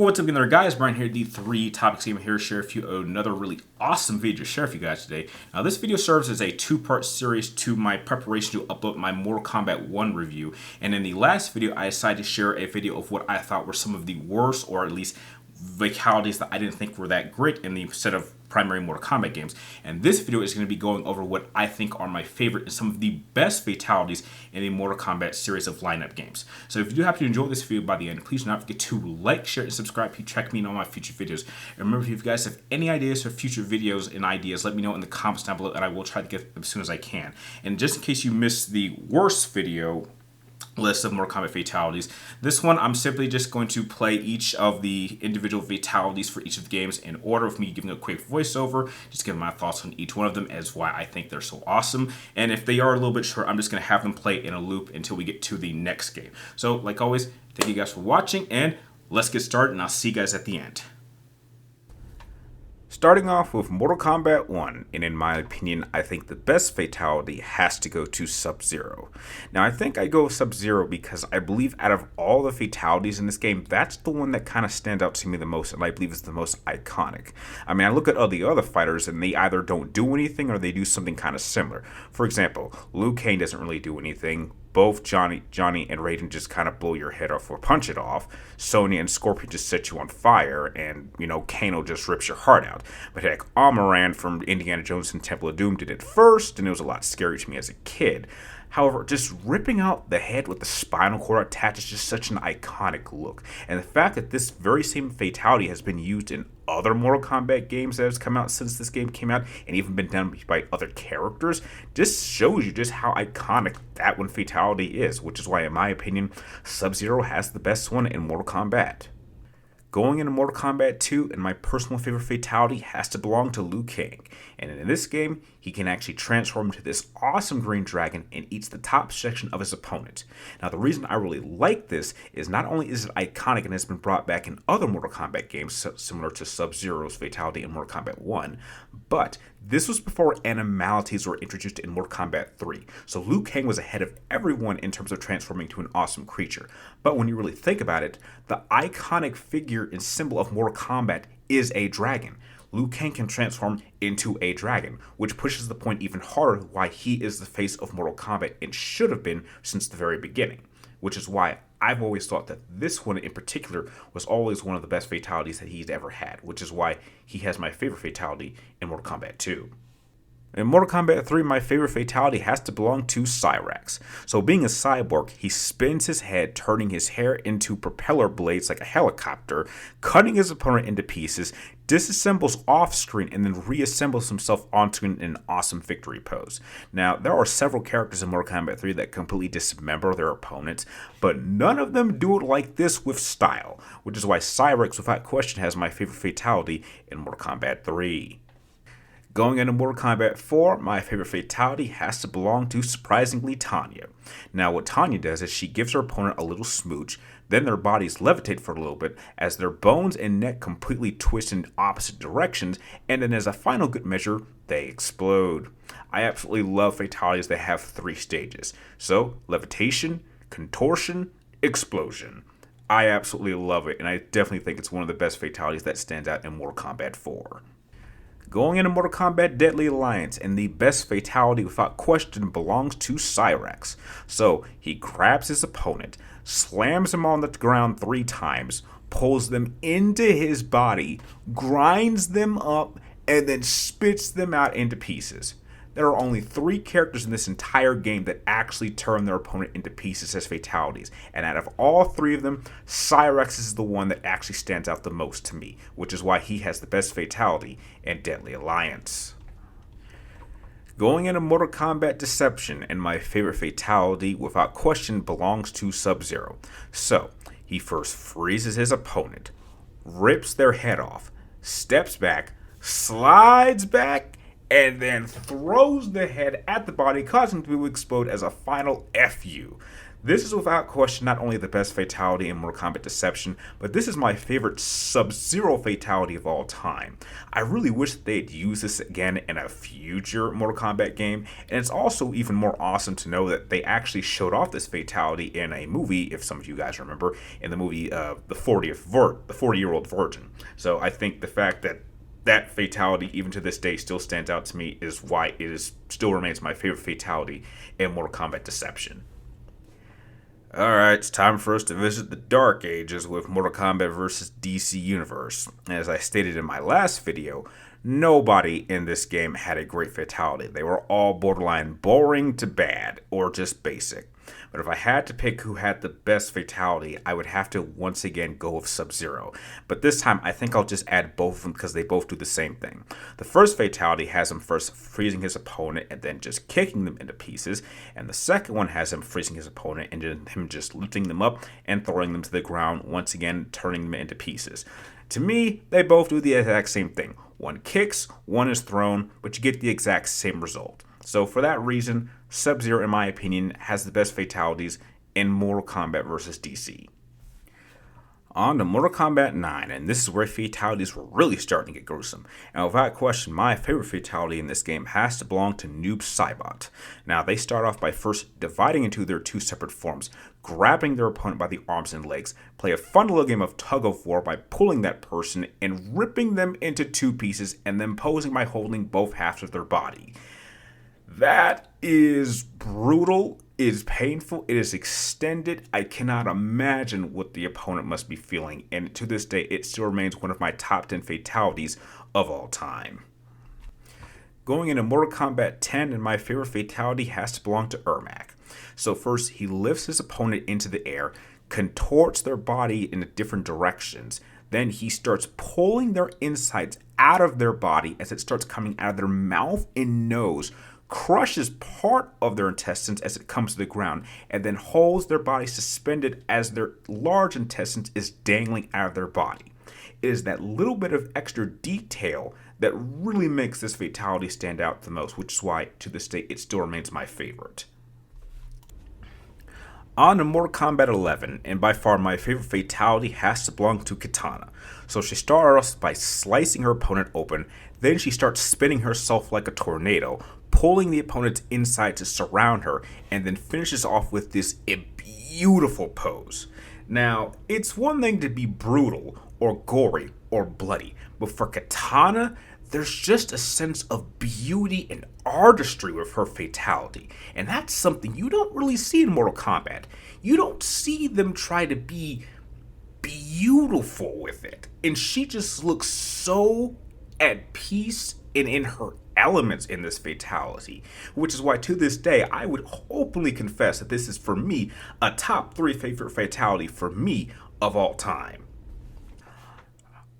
What's up, there, guys? Brian here, the 3 Topics Gamer here to share with you another really awesome video to share with you guys today. Now, this video serves as a 2-part series to my preparation to upload my Mortal Kombat 1 review. And in the last video, I decided to share a video of what I thought were some of the worst, or at least fatalities that I didn't think were that great in the set of primary Mortal Kombat games. And this video is going to be going over what I think are my favorite and some of the best fatalities in the Mortal Kombat series of lineup games. So if you do happen to enjoy this video by the end, please do not forget to like, share, and subscribe if you check me in on my future videos. And remember, if you guys have any ideas for future videos and ideas, let me know in the comments down below, and I will try to get them as soon as I can. And just in case you missed the worst video list of Mortal Kombat fatalities, this one I'm simply just going to play each of the individual fatalities for each of the games in order, with me giving a quick voiceover, just giving my thoughts on each one of them as why I think they're so awesome. And if they are a little bit short, I'm just going to have them play in a loop until we get to the next game. So like always, thank you guys for watching, and let's get started, and I'll see you guys at the end. Starting off with Mortal Kombat 1, and in my opinion, I think the best fatality has to go to Sub-Zero. Now, I think I go with Sub-Zero because I believe out of all the fatalities in this game, that's the one that kind of stands out to me the most, and I believe is the most iconic. I mean, I look at all the other fighters, and they either don't do anything or they do something kind of similar. For example, Liu Kang doesn't really do anything. Both Johnny and Raiden just kind of blow your head off or punch it off. Sonya and Scorpion just set you on fire, and, Kano just rips your heart out. But heck, Amaran from Indiana Jones and Temple of Doom did it first, and it was a lot scary to me as a kid. However, just ripping out the head with the spinal cord attached is just such an iconic look. And the fact that this very same fatality has been used in other Mortal Kombat games that has come out since this game came out, and even been done by other characters, just shows you just how iconic that one fatality is, which is why, in my opinion, Sub-Zero has the best one in Mortal Kombat. Going into Mortal Kombat 2, and my personal favorite fatality has to belong to Liu Kang. And in this game, he can actually transform into this awesome green dragon and eats the top section of his opponent. Now, the reason I really like this is not only is it iconic and has been brought back in other Mortal Kombat games similar to Sub-Zero's fatality in Mortal Kombat 1, but this was before animalities were introduced in Mortal Kombat 3, so Liu Kang was ahead of everyone in terms of transforming to an awesome creature. But when you really think about it, the iconic figure and symbol of Mortal Kombat is a dragon. Liu Kang can transform into a dragon, which pushes the point even harder why he is the face of Mortal Kombat and should have been since the very beginning. Which is why I've always thought that this one in particular was always one of the best fatalities that he's ever had, which is why he has my favorite fatality in Mortal Kombat 2. In Mortal Kombat 3, my favorite fatality has to belong to Cyrax. So being a cyborg, he spins his head, turning his hair into propeller blades like a helicopter, cutting his opponent into pieces, disassembles off screen, and then reassembles himself onto an awesome victory pose. Now, there are several characters in Mortal Kombat 3 that completely dismember their opponents, but none of them do it like this with style, which is why Cyrax, without question, has my favorite fatality in Mortal Kombat 3. Going into Mortal Kombat 4, my favorite fatality has to belong to, surprisingly, Tanya. Now, what Tanya does is she gives her opponent a little smooch, then their bodies levitate for a little bit as their bones and neck completely twist in opposite directions, and then as a final good measure, they explode. I absolutely love fatalities that have 3 stages. So, levitation, contortion, explosion. I absolutely love it, and I definitely think it's one of the best fatalities that stands out in Mortal Kombat 4. Going into Mortal Kombat Deadly Alliance, and the best fatality without question belongs to Cyrax. So, he grabs his opponent, slams him on the ground 3 times, pulls them into his body, grinds them up, and then spits them out into pieces. There are only 3 characters in this entire game that actually turn their opponent into pieces as fatalities, and out of all 3 of them, Cyrax is the one that actually stands out the most to me, which is why he has the best fatality in Deadly Alliance. Going into Mortal Kombat Deception, and my favorite fatality without question belongs to Sub-Zero. So, he first freezes his opponent, rips their head off, steps back, slides back, and then throws the head at the body, causing it to explode as a final FU. This is without question not only the best fatality in Mortal Kombat Deception, but this is my favorite Sub-Zero fatality of all time. I really wish that they'd use this again in a future Mortal Kombat game, and it's also even more awesome to know that they actually showed off this fatality in a movie, if some of you guys remember, in the movie The 40-Year-Old Virgin. So I think the fact that that fatality, even to this day, still stands out to me is why still remains my favorite fatality in Mortal Kombat Deception. Alright, it's time for us to visit the Dark Ages with Mortal Kombat vs. DC Universe. As I stated in my last video, nobody in this game had a great fatality. They were all borderline boring to bad, or just basic. But if I had to pick who had the best fatality, I would have to once again go with Sub-Zero. But this time, I think I'll just add both of them because they both do the same thing. The first fatality has him first freezing his opponent and then just kicking them into pieces. And the second one has him freezing his opponent and then him just lifting them up and throwing them to the ground, once again turning them into pieces. To me, they both do the exact same thing. One kicks, one is thrown, but you get the exact same result. So for that reason, Sub-Zero, in my opinion, has the best fatalities in Mortal Kombat vs. DC. On to Mortal Kombat 9, and this is where fatalities were really starting to get gruesome. And without question, my favorite fatality in this game has to belong to Noob Saibot. Now, they start off by first dividing into their two separate forms, grabbing their opponent by the arms and legs, play a fun little game of tug-of-war by pulling that person and ripping them into two pieces, and then posing by holding both halves of their body. That is brutal, it is painful, it is extended. I cannot imagine what the opponent must be feeling, and to this day, it still remains one of my top 10 fatalities of all time. Going into Mortal Kombat 10, and my favorite fatality has to belong to Ermac. So first, he lifts his opponent into the air, contorts their body in different directions. Then he starts pulling their insides out of their body as it starts coming out of their mouth and nose, crushes part of their intestines as it comes to the ground, and then holds their body suspended as their large intestines is dangling out of their body. It is that little bit of extra detail that really makes this fatality stand out the most, which is why, to this day, it still remains my favorite. On to Mortal Kombat 11, and by far my favorite fatality has to belong to Kitana. So she started off by slicing her opponent open, then she starts spinning herself like a tornado, pulling the opponent's inside to surround her, and then finishes off with this beautiful pose. Now, it's one thing to be brutal, or gory, or bloody, but for Kitana, there's just a sense of beauty and artistry with her fatality, and that's something you don't really see in Mortal Kombat. You don't see them try to be beautiful with it, and she just looks so at peace and in her elements in this fatality, which is why to this day I would openly confess that this is for me a top 3 favorite fatality for me of all time.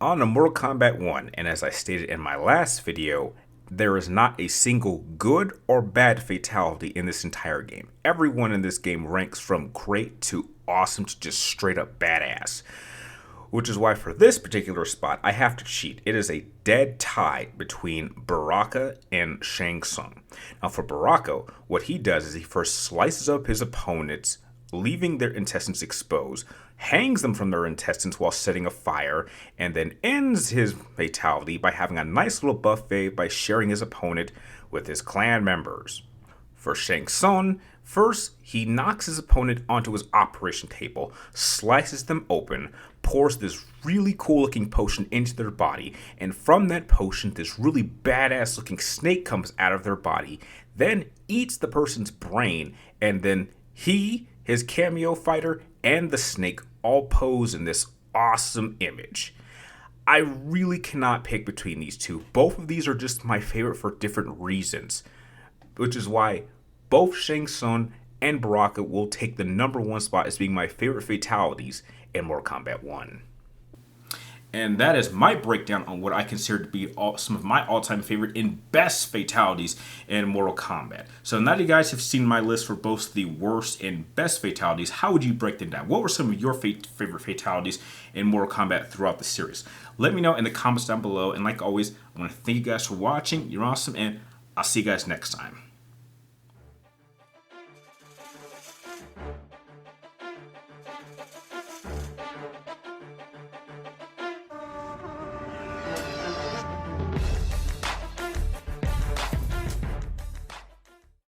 On to Mortal Kombat 1, and as I stated in my last video, there is not a single good or bad fatality in this entire game. Everyone in this game ranks from great to awesome to just straight up badass. Which is why for this particular spot, I have to cheat. It is a dead tie between Baraka and Shang Tsung. Now for Baraka, what he does is he first slices up his opponents, leaving their intestines exposed, hangs them from their intestines while setting a fire, and then ends his fatality by having a nice little buffet by sharing his opponent with his clan members. For Shang Tsung, first, he knocks his opponent onto his operation table, slices them open, pours this really cool looking potion into their body, and from that potion, this really badass looking snake comes out of their body, then eats the person's brain, and then he, his cameo fighter, and the snake all pose in this awesome image. I really cannot pick between these two. Both of these are just my favorite for different reasons, which is why both Shang Tsung and Baraka will take the #1 spot as being my favorite fatalities in Mortal Kombat 1. And that is my breakdown on what I consider to be some of my all-time favorite and best fatalities in Mortal Kombat. So now that you guys have seen my list for both the worst and best fatalities, how would you break them down? What were some of your favorite fatalities in Mortal Kombat throughout the series? Let me know in the comments down below. And like always, I want to thank you guys for watching. You're awesome, and I'll see you guys next time.